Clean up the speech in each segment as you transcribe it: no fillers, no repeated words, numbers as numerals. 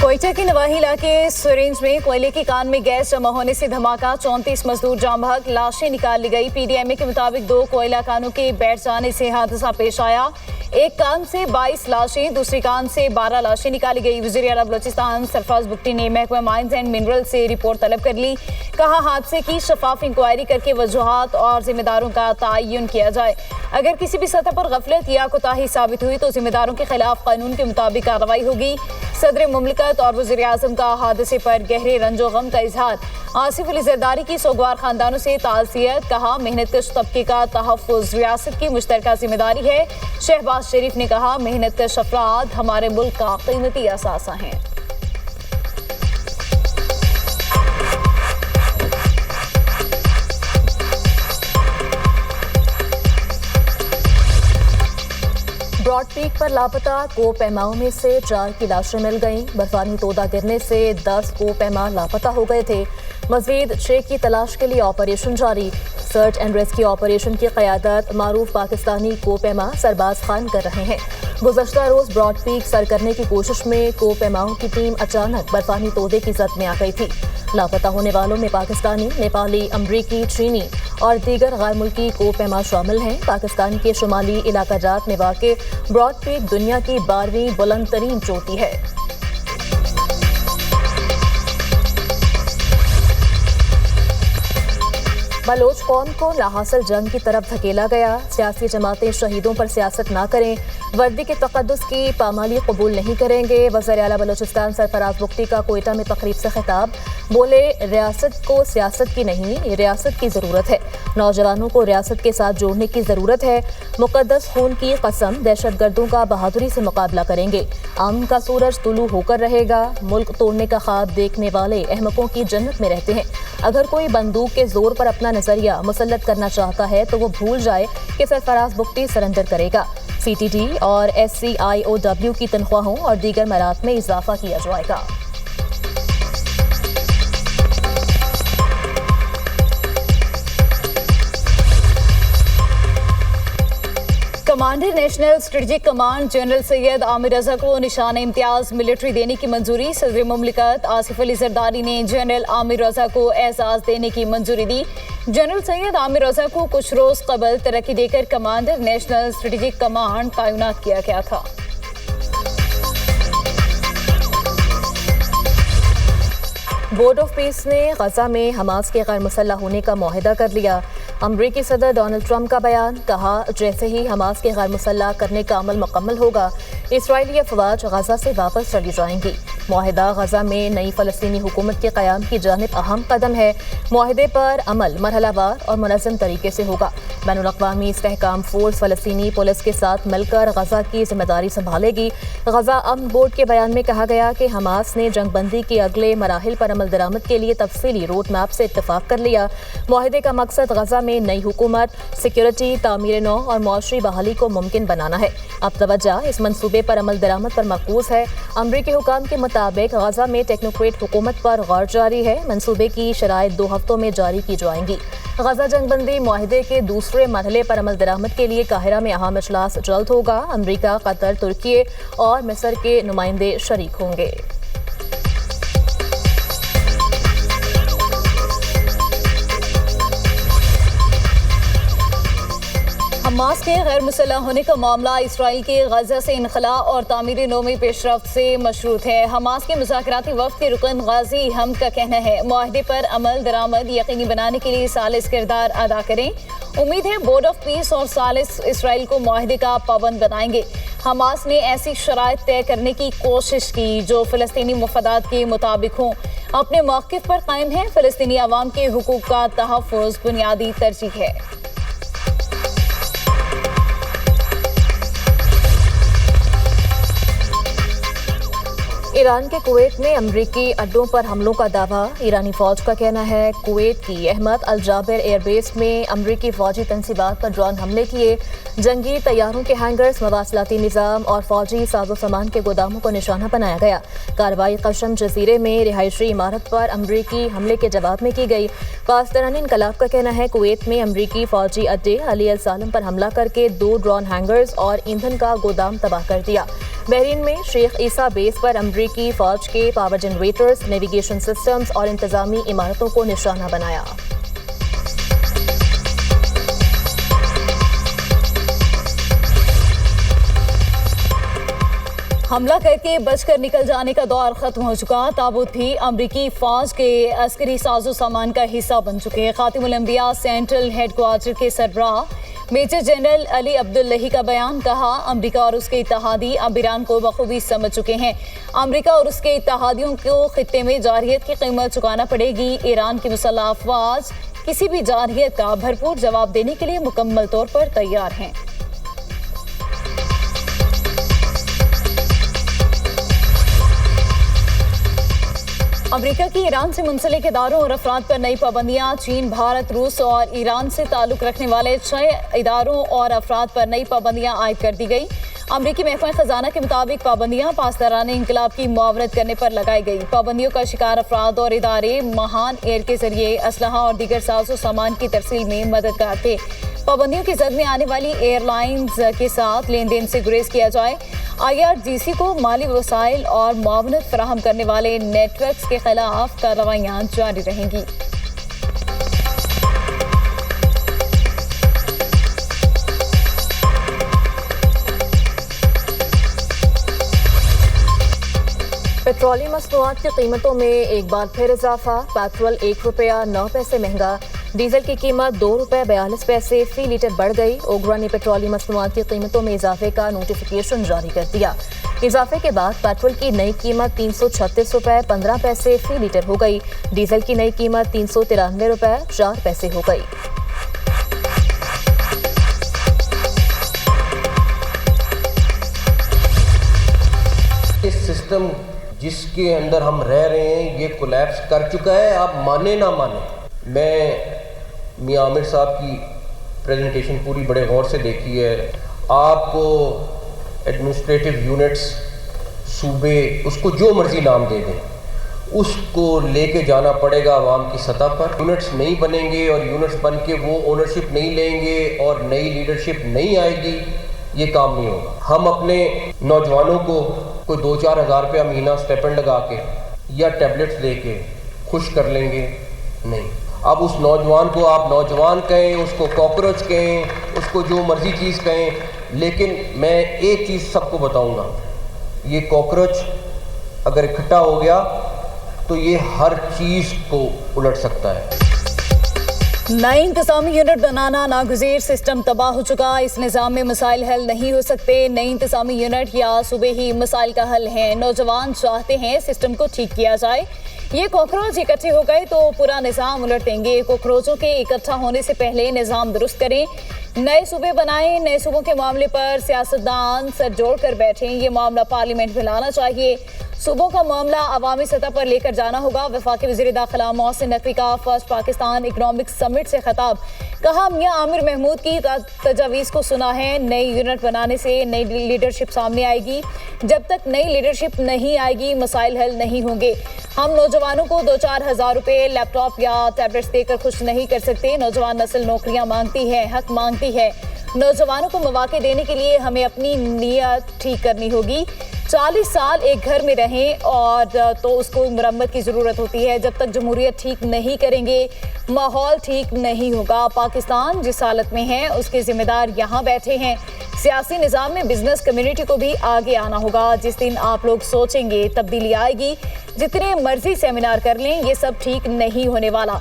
क्वेटा के नवाही इलाके सुरेंज में कोयले की कान में गैस जमा होने से धमाका, 34 मजदूर जाम बहक, लाशें निकाल ली गई। पीडीएमए के मुताबिक 2 कोयला कानों के बैठ जाने से हादसा पेश आया। एक कान से 22 लाशें, दूसरी कान से 12 लाशें निकाली गई। वज़ीर आला बलोचिस्तान सरफराज बुगटी ने महकमा माइंस एंड मिनरल से रिपोर्ट तलब कर ली। कहा हादसे की शफाफ इंक्वायरी करके वजूहात और जिम्मेदारों का तयन किया जाए। अगर किसी भी सतह पर गफलत या कोताही साबित हुई तो जिम्मेदारों के खिलाफ कानून के मुताबिक कार्रवाई होगी। सदर मुमलिकत और वज़ीर आज़म का हादसे पर गहरे रंजो गम का इजहार। आसिफ अली जरदारी की सोगवार खानदानों से ताज़ियत। कहा मेहनत कश तबके का तहफ़्फ़ुज़ रियासत की मुश्तरका जिम्मेदारी है। शहबाज शरीफ ने कहा मेहनत कश अफराद हमारे मुल्क का कीमती असासा हैं। ब्रॉड पीक पर लापता कोपैमाओं में से 4 की लाशें मिल गईं। बर्फानी तोदा गिरने से 10 कोपैमा लापता हो गए थे। मजीद 6 की तलाश के लिए ऑपरेशन जारी। सर्च एंड रेस्क्यू ऑपरेशन की क़यादत मारूफ पाकिस्तानी कोपैमा सरबाज खान कर रहे हैं। गुज़श्ता रोज़ ब्रॉड पीक सर करने की कोशिश में कोपैमाओं की टीम अचानक बर्फानी तोदे की जद में आ गई थी। लापता होने वालों में पाकिस्तानी, नेपाली, अमरीकी, चीनी और दीगर गैर मुल्की कोपैमा शामिल हैं। पाकिस्तान के शुमाली इलाका जात में वाक़े ब्रॉड पीक दुनिया की 12वीं बुलंद तरीन चोटी है। बलोच कौम को लाहासिल जंग की तरफ धकेला गया। सियासी जमातें शहीदों पर सियासत ना करें, वर्दी के तक़द्दुस की पामाली कबूल नहीं करेंगे। वज़ीर आला बलोचिस्तान सरफराज बुगटी का क्वेटा में तकरीब से खिताब। बोले रियासत को सियासत की नहीं, रियासत की ज़रूरत है। नौजवानों को रियासत के साथ जोड़ने की ज़रूरत है। मुक़द्दस खून की कसम, दहशतगर्दों का बहादुरी से मुकाबला करेंगे। अमन का सूरज तुलू होकर रहेगा। मुल्क तोड़ने का ख्वाब देखने वाले अहमकों की जन्नत में रहते हैं। अगर कोई बंदूक के जोर पर अपना नजरिया मुसल्लत करना चाहता है तो वो भूल जाए कि सरफराज बुगटी सरेंडर करेगा। CTD और SCIOW की तनख्वाहों और दीगर मरात में इजाफा किया जाएगा। Commander national strategic command general Syed Amir Raza को निशान इम्तियाज मिलिट्री देने की मंजूरी। सदर मुमलिकत आसिफ अली जरदारी ने जनरल आमिर रजा को एजाज देने की मंजूरी दी। जनरल सैयद आमिर रजा को कुछ रोज कबल तरक्की देकर कमांडर नेशनल स्ट्रेटेजिक कमांड तैनात किया गया था। बोर्ड ऑफ पीस ने गजा में हमास के गैर मुसल्लह होने का मुआहिदा कर लिया। अमरीकी सदर डोनाल्ड ट्रंप का बयान। कहा जैसे ही हमास के गैर मुसल्लह करने का अमल मुकम्मल होगा, इसराइली अफवाज गजा से वापस चली जाएंगी। मुआहिदा गजा में नई फ़लस्तीनी हुकूमत के क़याम की जानिब अहम कदम है। मुआहिदे पर अमल मरहलावार और मुनज़्ज़म तरीके से होगा। बैनुल-अक़वामी इस्तेहकाम फ़ोर्स फ़लस्तीनी पुलिस के साथ मिलकर गजा की जिम्मेदारी संभालेगी। गजा अमन बोर्ड के बयान में कहा गया कि हमास ने जंगबंदी के अगले मराहिल पर अमल दरामद के लिए तफसीली रोड मैप से इत्तफाक कर लिया। मुआहिदे का मकसद गजा में नई हुकूमत, सिक्योरिटी, तामीर नौ और मुआशरी बहाली को मुमकिन बनाना है। अब तवज्जो इस मंसूबे पर अमल दरामद पर मरकूज है। अमरीकी हुकाम के मुताबिक गजा में टेक्नोक्रेट हुकूमत पर गौर जारी है। मंसूबे की शराइत 2 हफ्तों में जारी की जाएंगी। गजा जंगबंदी मुआहिदे के दूसरे मरहले पर अमल दरामद के लिए काहिरा में अहम इजलास जल्द होगा। अमरीका, कतर, तुर्की और मिस्र के नुमाइंदे शरीक होंगे। हमास के गैर मुसल्लह होने का मामला इसराइल के गजा से इनखला और तामीर नौ में पेशरफ्त से मशरूत है। हमास के मुज़ाकराती वफ़द के रुकन गाजी हम का कहना है मुआहिदे पर अमल दरामद यकीनी बनाने के लिए सालिस किरदार अदा करें। उम्मीद है बोर्ड ऑफ पीस और सालिस इसराइल को मुआहिदे का पाबंद बनाएंगे। हमास ने ऐसी शराइत तय करने की कोशिश की जो फ़लस्तीनी मफादात के मुताबिक हों। अपने मौक़िफ़ पर कायम है। फ़लस्तीनी अवाम के हुकूक का तहफ़्फ़ुज़ बुनियादी तरजीह है। ईरान के कुवैत में अमरीकी अड्डों पर हमलों का दावा। ईरानी फौज का कहना है कुवैत की अहमद अल जाबिर एयरबेस में अमरीकी फौजी तंसीबात पर ड्रोन हमले किए। जंगी तैयारों के हैंगर्स, मवासलाती निज़ाम और फौजी साजो सामान के गोदामों को निशाना बनाया गया। कार्रवाई कशम जजीरे में रिहायशी इमारत पर अमरीकी हमले के जवाब में की गई। पासदारान इनकलाब का कहना है कुवैत में अमरीकी फौजी अड्डे अली अल सालम पर हमला करके 2 ड्रोन हैंगर्स और ईंधन का गोदाम तबाह कर दिया। बहरीन में शेख ईसा बेस पर अमरीकी फौज के पावर जनरेटर्स, नेविगेशन सिस्टम्स और इंतजामी इमारतों को निशाना बनाया। हमला करके बचकर निकल जाने का दौर खत्म हो चुका। ताबूत भी अमरीकी फौज के अस्करी साजो सामान का हिस्सा बन चुके हैं। खातिमुल अंबिया सेंट्रल हेडक्वार्टर के सरबराह मेजर जनरल अली अब्दुल्लाही का बयान, कहा अमेरिका और उसके इत्तेहादी अब ईरान को बखूबी समझ चुके हैं। अमेरिका और उसके इत्तेहादियों को खित्ते में जारहियत की कीमत चुकाना पड़ेगी। ईरान की मुसल्लह अफवाज किसी भी जारहियत का भरपूर जवाब देने के लिए मुकम्मल तौर पर तैयार हैं। अमेरिका की ईरान से मुंसलिक इदारों और अफराद पर नई पाबंदियां। चीन, भारत, रूस और ईरान से ताल्लुक रखने वाले 6 इदारों और अफराद पर नई पाबंदियां आयद कर दी गई। अमरीकी महकमा खजाना के मुताबिक पाबंदियां पासदाराने इंकलाब की मुआवनत करने पर लगाई गई। पाबंदियों का शिकार अफराद और इदारे महान एयर के जरिए असलहा और दीगर साजो सामान की तरसील में मददगार थे। पाबंदियों की जद में आने वाली एयरलाइंस के साथ लेन देन से गुरेज किया जाए। IRGC को माली वसाइल और मुआवनत फराहम करने वाले नेटवर्क्स के खिलाफ कार्रवाइयां जारी रहेंगी। पेट्रोलियम मसनूआत की कीमतों में एक बार फिर इजाफा। पेट्रोल ₹1.09 महंगा, डीजल की कीमत ₹2.42 फी लीटर बढ़ गई। ओगरा ने पेट्रोलियम मसनूआत की कीमतों में इजाफे का नोटिफिकेशन जारी कर दिया। इजाफे के बाद पेट्रोल की नई कीमत ₹336.15 फी लीटर हो गई। डीजल की नई कीमत ₹393.04 हो गई। इस सिस्टम जिसके अंदर हम रह रहे हैं ये कोलैप्स कर चुका है, आप माने ना माने। मैं मियां आमिर साहब की प्रेजेंटेशन पूरी बड़े गौर से देखी है। आपको एडमिनिस्ट्रेटिव यूनिट्स, सूबे, उसको जो मर्जी नाम दे दें, उसको लेके जाना पड़ेगा आवाम की सतह पर। यूनिट्स नहीं बनेंगे और यूनिट्स बन के वो ओनरशिप नहीं लेंगे और नई लीडरशिप नहीं आएगी, ये काम नहीं होगा। हम अपने नौजवानों को कोई 2-4 हज़ार रुपया महीना स्टेपेंड लगा के या टैबलेट्स दे के खुश कर लेंगे, नहीं। अब उस नौजवान को आप नौजवान कहें, उसको कॉकरोच कहें, उसको जो मर्जी चीज़ कहें, लेकिन मैं एक चीज़ सबको बताऊंगा, ये कॉकरोच अगर इकट्ठा हो गया तो ये हर चीज़ को उलट सकता है। नई इंतजामी यूनिट बनाना नागुज़ीर, सिस्टम तबाह हो चुका। इस निज़ाम में मसाइल हल नहीं हो सकते। नई इंतजामी यूनिट या सूबे ही मसाइल का हल है। नौजवान चाहते हैं सिस्टम को ठीक किया जाए। ये कॉकरोच इकट्ठे हो गए तो पूरा निज़ाम उलट देंगे। कॉकरोचों के इकट्ठा होने से पहले निज़ाम दुरुस्त करें, नए सूबे बनाएं। नए सूबों के मामले पर सियासतदान सर जोड़ कर बैठें। ये मामला पार्लियामेंट में लाना चाहिए। सूबों का मामला अवामी सतह पर लेकर जाना होगा। वफाकी वज़ीर दाखिला मोहसिन नकवी का फर्स्ट पाकिस्तान इकनॉमिक समिट से खिताब, कहा मियां आमिर महमूद की तजावीज़ को सुना है। नई यूनिट बनाने से नई लीडरशिप सामने आएगी। जब तक नई लीडरशिप नहीं आएगी मसाइल हल नहीं होंगे। हम नौजवानों को 2-4 हज़ार रुपये लैपटॉप या टैबलेट्स देकर खुश नहीं कर सकते। नौजवान नस्ल नौकरियां मांगती है, हक मांगती है। नौजवानों को मौके देने के लिए हमें अपनी नीयत ठीक करनी होगी। 40 साल एक घर में रहें और तो उसको मरम्मत की ज़रूरत होती है। जब तक जमहूरियत ठीक नहीं करेंगे माहौल ठीक नहीं होगा। पाकिस्तान जिस हालत में है उसके जिम्मेदार यहाँ बैठे हैं। सियासी निज़ाम में बिजनेस कम्युनिटी को भी आगे आना होगा। जिस दिन आप लोग सोचेंगे तब्दीली आएगी, जितने मर्जी सेमिनार कर लें, ये सब ठीक नहीं होने वाला।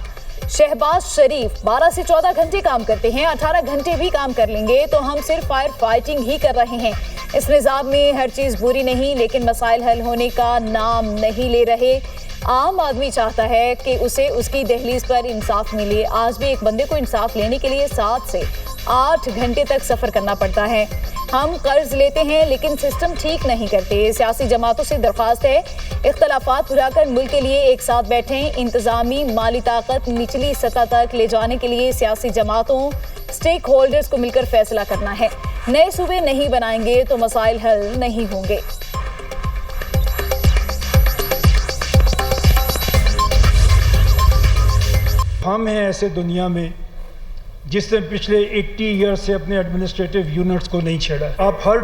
शहबाज शरीफ 12 से 14 घंटे काम करते हैं, 18 घंटे भी काम कर लेंगे तो हम सिर्फ फायर फाइटिंग ही कर रहे हैं। इस निज़ाम में हर चीज़ बुरी नहीं, लेकिन मसाइल हल होने का नाम नहीं ले रहे। आम आदमी चाहता है कि उसे उसकी दहलीज पर इंसाफ मिले। आज भी एक बंदे को इंसाफ लेने के लिए 7 से 8 घंटे तक सफ़र करना पड़ता है। हम कर्ज लेते हैं लेकिन सिस्टम ठीक नहीं करते। सियासी जमातों से दरख्वास्त है इख्तलाफात भुलाकर मुल्क के लिए एक साथ बैठें। इंतजामी माली ताकत निचली सतह तक ले जाने के लिए सियासी जमातों, स्टेक होल्डर्स को मिलकर फैसला करना है। नए सूबे नहीं बनाएंगे तो मसाइल हल नहीं होंगे। हम हैं ऐसे दुनिया में जिसने पिछले 80 ईयर से अपने एडमिनिस्ट्रेटिव यूनिट्स को नहीं छेड़ा। आप हर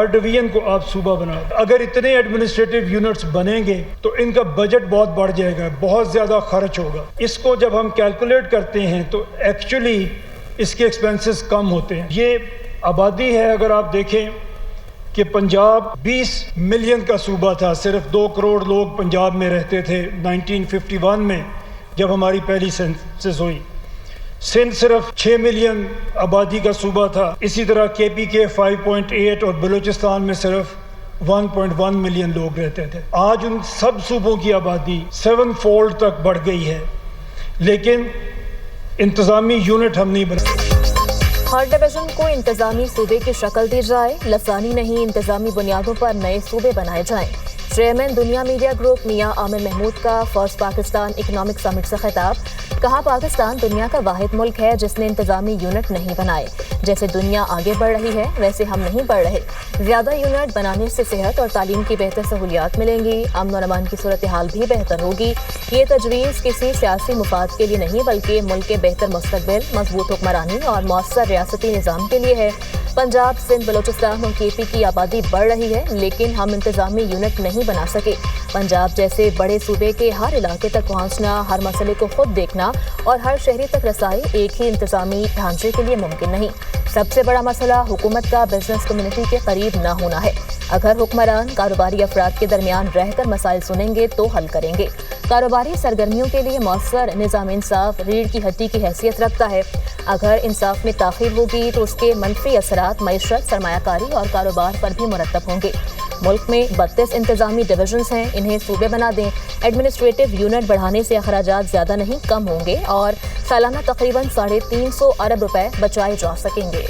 डिवीजन को आप सूबा बना। अगर इतने एडमिनिस्ट्रेटिव यूनिट्स बनेंगे तो इनका बजट बहुत बढ़ जाएगा, बहुत ज़्यादा खर्च होगा। इसको जब हम कैलकुलेट करते हैं तो एक्चुअली इसके एक्सपेंसेस कम होते हैं। ये आबादी है, अगर आप देखें कि पंजाब 20 मिलियन का सूबा था, सिर्फ 2 करोड़ लोग पंजाब में रहते थे 1951 में जब हमारी पहली सेंसस हुई। सिंध सिर्फ 6 मिलियन आबादी का सूबा था। इसी तरह केपी के 5.8 और बलूचिस्तान में सिर्फ 1.1 मिलियन लोग रहते थे। आज उन सब सूबों की आबादी 7 फोल्ड तक बढ़ गई है, लेकिन इंतज़ामी यूनिट हम नहीं बना। हर डिवीजन को इंतजामी सूबे की शक्ल दी जाए, लसानी नहीं इंतजामी बुनियादों पर नए सूबे बनाए जाएं। चेयरमैन दुनिया मीडिया ग्रुप मियां आमिर महमूद का फर्स्ट पाकिस्तान इकोनॉमिक समिट से खिताब। कहा, पाकिस्तान दुनिया का वाहिद मुल्क है जिसने इंतजामी यूनिट नहीं बनाए। जैसे दुनिया आगे बढ़ रही है वैसे हम नहीं बढ़ रहे। ज़्यादा यूनिट बनाने से सेहत और तालीम की बेहतर सहूलियात मिलेंगी, अमन और अमान की सूरत हाल भी बेहतर होगी। ये तजवीज़ किसी सियासी मुफाद के लिए नहीं बल्कि मुल्क के बेहतर मुस्तकबिल, मजबूत हुक्मरानी और मौसर रियासती निज़ाम के लिए है। पंजाब, सिंध, बलूचिस्तान और केपी की आबादी बढ़ रही है, लेकिन हम इंतजामी यूनिट नहीं बना सके। पंजाब जैसे बड़े सूबे के हर इलाके तक पहुंचना, हर मसले को खुद देखना और हर शहरी तक रसाई एक ही इंतजामी ढांचे के लिए मुमकिन नहीं। सबसे बड़ा मसला हुकूमत का बिजनेस कम्युनिटी के करीब ना होना है। अगर हुक्मरान कारोबारी अफराद के दरमियान रहकर मसाइल सुनेंगे तो हल करेंगे। कारोबारी सरगर्मियों के लिए मौसर निज़ाम इंसाफ रीढ़ की हड्डी की हैसियत रखता है। अगर इंसाफ में ताख़ीर होगी तो उसके मनफी असरात मईशत, सरमायाकारी और कारोबार पर भी मुरतब होंगे। मुल्क में 32 इंतजामी डिवीजन्स हैं, इन्हें सूबे बना दें। एडमिनिस्ट्रेटिव यूनिट बढ़ाने से अखराजात ज़्यादा नहीं कम होंगे और सालाना तकरीबन 350 अरब रुपए बचाए जा सकेंगे।